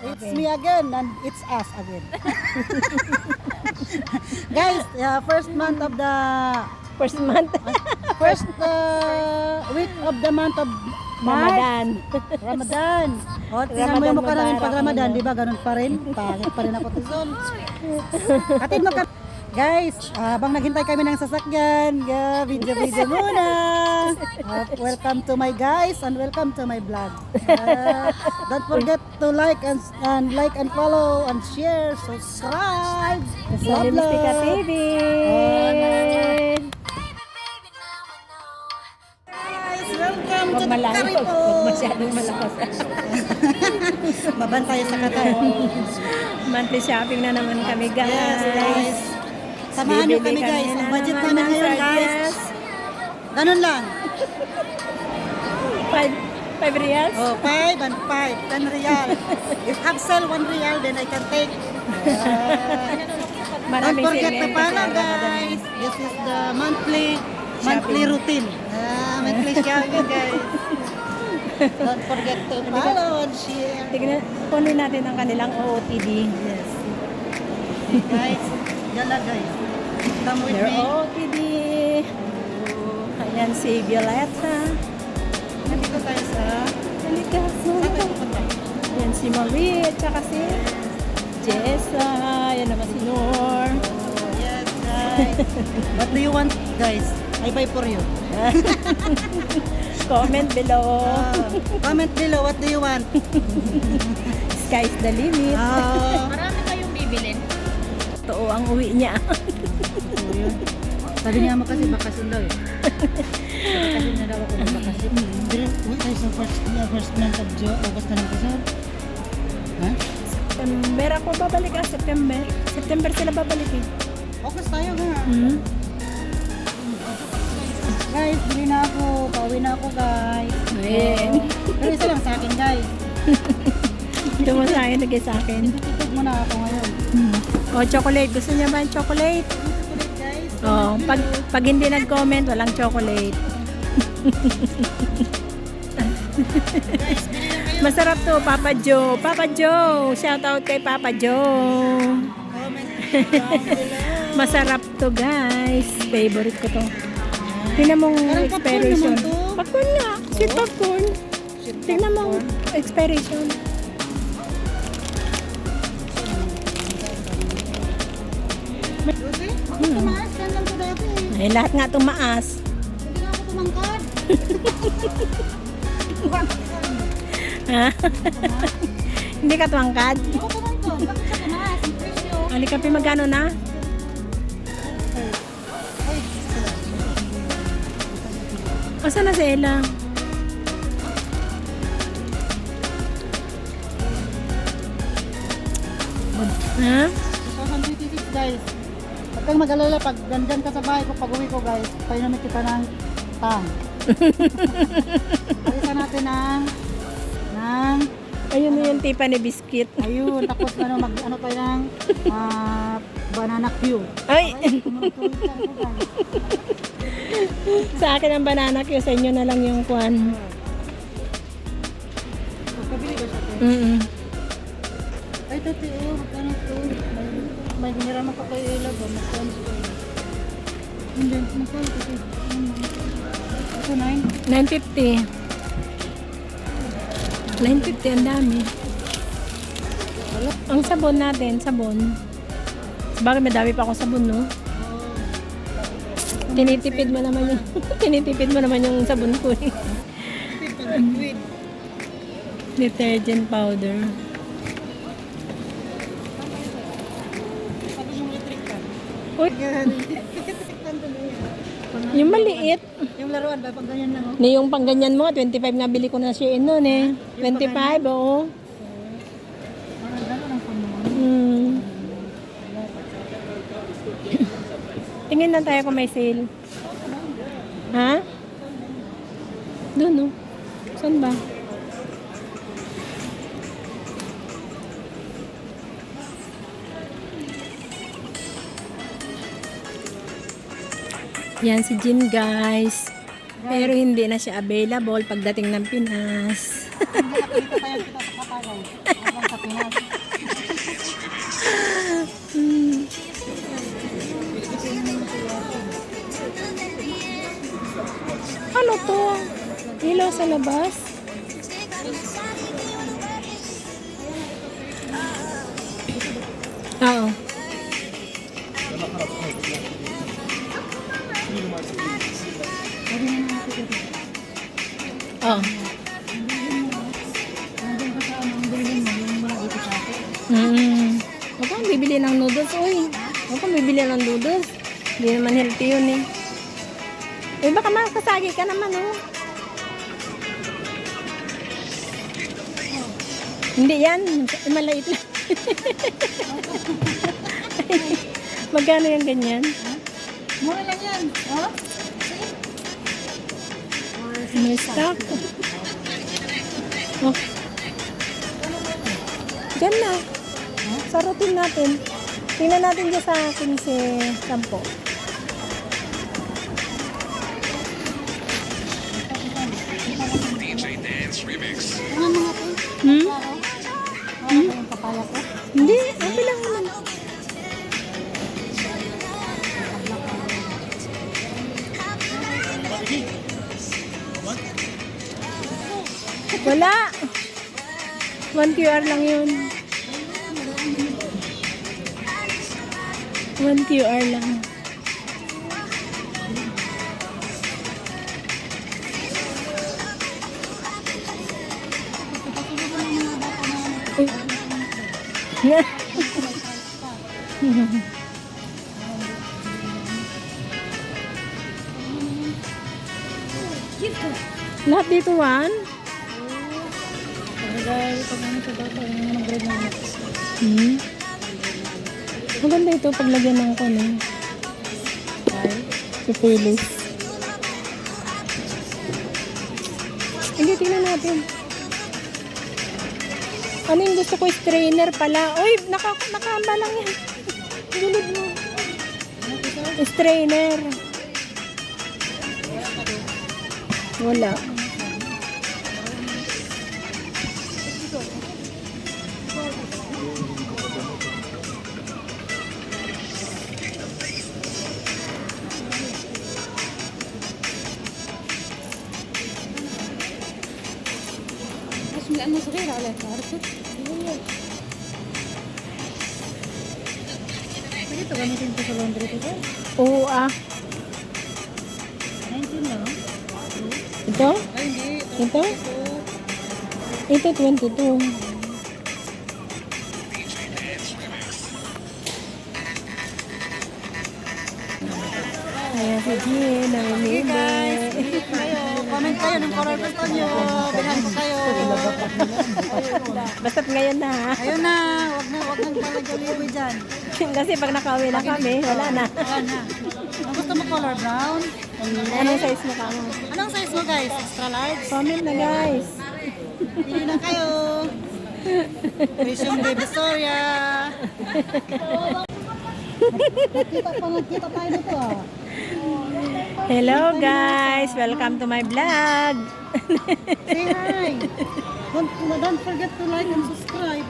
It's me again and it's us again. Guys, first month of the First month. first week of the month of March. Ramadan. Ramadan. O, tingnan mo yung mukha namin pag Ramadan, di ba? Ganun pa rin. Pangit pa rin ako, Tizol. Atid mo ka. Guys, habang naghintay kami ng sasakyan, video-video muna. Welcome to my guys and welcome to my vlog. Don't forget to like and follow and share, subscribe. Salim Mistika TV. Guys, welcome to Huwag malayo. Karipo. Huwag masyadong malakas. Mabantay sa kata. Monthly shopping na naman kami, guys. Yes, guys. Samahan nyo kami, guys. Ang budget namin ngayon, guys. Ganun lang. 5 reals? Oh, 5 and 5. 10 real. If have sell 1 real, then I can take. Don't Maraming forget to sale follow, kasi Ramadan. guys. This is the monthly routine. Monthly shopping, guys. Don't forget to follow and share. Tignan, kunin natin ang kanilang OOTD. Yes. Guys, yala guys. Come with Their me. OOTD. Ayan si Violetta. Nandito tayo sa... Halika. Saan tayo pupunta? Ayan si Marie at saka si Jessa. Ayan naman si Nor. Oh, yes, guys. What do you want, guys? I buy for you. Comment below. Comment below, what do you want? Sky's the limit. Marami kayong bibilin. Totoo ang uwi niya. Sabi niya mo kasi bakasyon daw eh. Bakasyon na daw ako ng bakasyon. Pero, what is the first month of August na lang kasi? Ha? September ako babalik September. September sila babalik eh. August tayo nga. Hmm? Guys, bili na ako. Pauwi na ako, guys. Ayan. Pero isa lang sa akin, guys. Tumasahin lagi sa akin. Tutug mo na ako ngayon. Oh, chocolate. Gusto niya ba yung chocolate? Ulit, guys. Oh, pag hindi nag-comment, walang chocolate. Guys, bili na kayo. Masarap to, Papa Joe. Papa Joe. Shout out kay Papa Joe. Comment down below. Masarap to, guys. Favorite ko to. Tingnan mong Parang popcorn expiration. naman to. Popcorn nga. Sweet popcorn. Tingnan mo expiration. Lucy, tumaas. Yan lang ko dati eh. Ay, lahat nga tumaas. Hindi na ako tumangkad. Ha? Hindi ka tuwangkad? Hindi ako tumangkad. Bakit siya tumaas? Ang presyo. Alikapi, magkano na? Ay, O, saan na si Ella? Ha? 226 guys. Huwag kang mag-alala pag gandyan ka sa bahay ko, pag uwi ko guys, painumin kita ng tang. Alisan natin ng Ayun na yung tipa ni Biscuit. ayun, tapos ano tayo ng banana Q. Ay! Tumutuloy ka ako guys. Sa akin ang banana Q, sa inyo na lang yung kwan. Magkabili ka siya. Ay, tati, magkano to? May giniraman ka kayo ilag, magkano to? Hindi, magkano to? Ito, 9? 950. 950, ang dami. Ang sabon natin, sabon. Bakit madami pa akong sabon, no? Tinitipid mo naman yung tinitipid mo naman yung sabon ko eh. Liquid. Detergent powder. Sabi yung electric fan. Uy, Yan. Electric fan to na yan. yung maliit. Yung laruan ba, pag ganyan lang oh. Ni yung pangganyan mo, 25 nga bili ko na siya noon eh. 25, oo. Parang gano'n ang phone mo. Hmm. Tingin lang tayo kung may sale. Ha? Doon, no? Saan ba? Yan si Jin, guys. Pero hindi na siya available pagdating ng Pinas. Dito tayo kita sa kapagaw. lang sa Pinas. Ano to? Ilaw sa labas? Oo. Oo. Nandun ka sa anong bilhin mo, yung mula dito sa akin. Huwag kang bibili ng noodles, uy. Huwag kang bibili ng noodles. Hindi naman healthy yun eh. Eh, baka makasagi ka naman, oh. Hindi yan. Malait lang. Magkano yung ganyan? Mura lang yan. Oh? May stock. Oh. Diyan na. Sa routine natin. Tingnan natin dyan sa 15 sampo. Ano mga to? Hmm? Ano ba yung papaya ko? Hindi. Okay lang naman. Wala. 1 QR lang yun. 1 QR lang. Uy. Lahat dito, Juan? Dahil pag ano sa bata, yung mga grade na Maganda ito paglagyan ng ano. Pipilis. Hindi, tingnan natin. Ano yung gusto ko? Strainer pala. Uy, nakamba lang yan. Gulid mo. Strainer. Wala. بس لأنه صغير عليك عرفت؟ Ito gamitin ko sa laundry ko. Oo ah. 19 lang. Ito? Ay, hindi. Ito? Ito 22. Ayan si Jean, namimili. Kayo, comment kayo ng color gusto nyo. Bilhan ko kayo. Basta't ngayon na ha. Ayun na, wag nang palagaliwi dyan. Kasi pag nakauwi na kami, wala na. Wala na. Ang gusto mo color brown? Anong size mo ka mo? Anong size mo guys? Extra large? Comment na guys. Pili na kayo. Vision Baby Storia. Nagkita tayo nito ah. Hello guys, welcome to my vlog. Say hi. Don't forget to like and subscribe.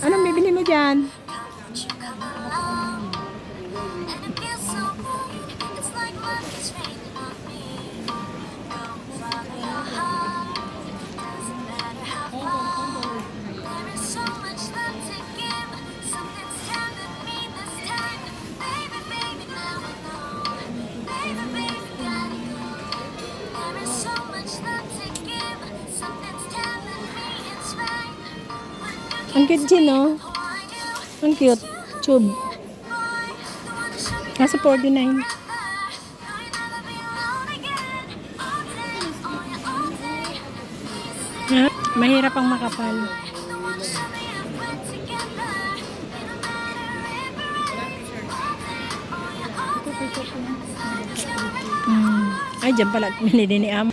Anong bibili mo dyan? Ang cute din, no? Ang cute. Tube. Nasa 49. Ha? Mahirap ang makapal. Ay, dyan pala. Minili ni Am.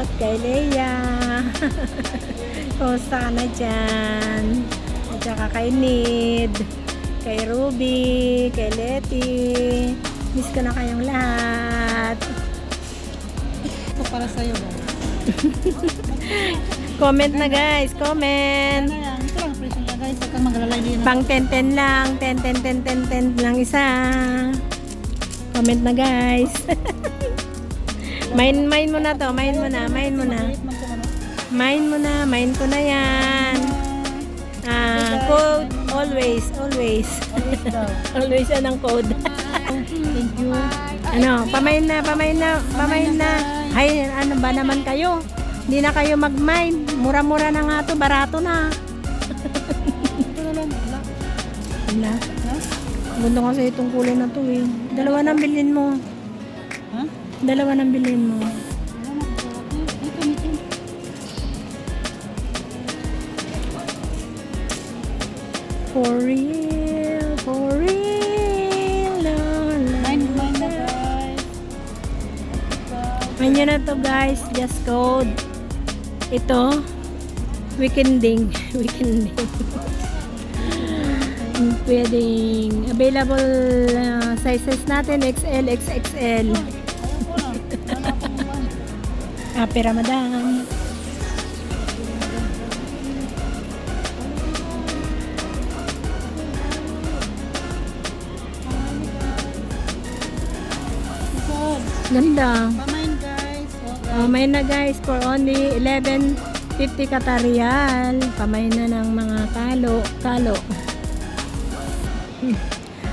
out kay Leia. Kumusta ka na dyan? At saka kay Nid, kay Ruby, kay Letty. Miss ko na kayong lahat. Ito para sa'yo ba? Comment na guys, comment. Ano yan? Ito lang presyon ka guys. Huwag kang maglalay din. Pang 10-10 lang, 10 lang isa. Comment na guys. Main mo na to, main mo na. Main ko na yan. Code, always. Always daw. Always yan ang code. Thank you. Ano, pamain na. Ay, ano ba naman kayo? Hindi na kayo mag-mine. Mura-mura na nga to, barato na. Ito na lang. Wala. Wala. Ha? Ganda kasi itong kulay na to eh. Dalawa nang bilhin mo. Ha? Dalawa nang bilhin mo. Wala na. Ito. For real. Mine na guys. Mine nyo na to guys. Just code. Ito. Weekending. Pwedeng. Available sizes natin. XL, XXL. Ayoko na. Wala akong mine. Happy Ramadan. Good. Ganda. Pamain guys. Pamay na guys for only 11.50 Katarial. Pamay na ng mga kalo.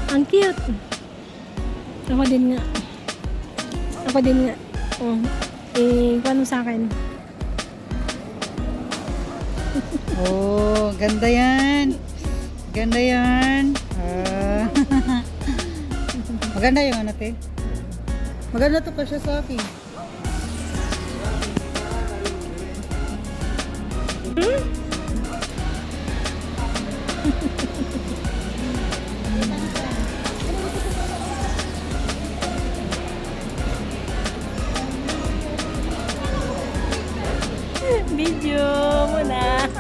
Ang cute. Ako din nga. Oh. Kung sa akin. Oh, ganda yan. Maganda yung ano, te. Maganda to kasi sa akin. Video muna.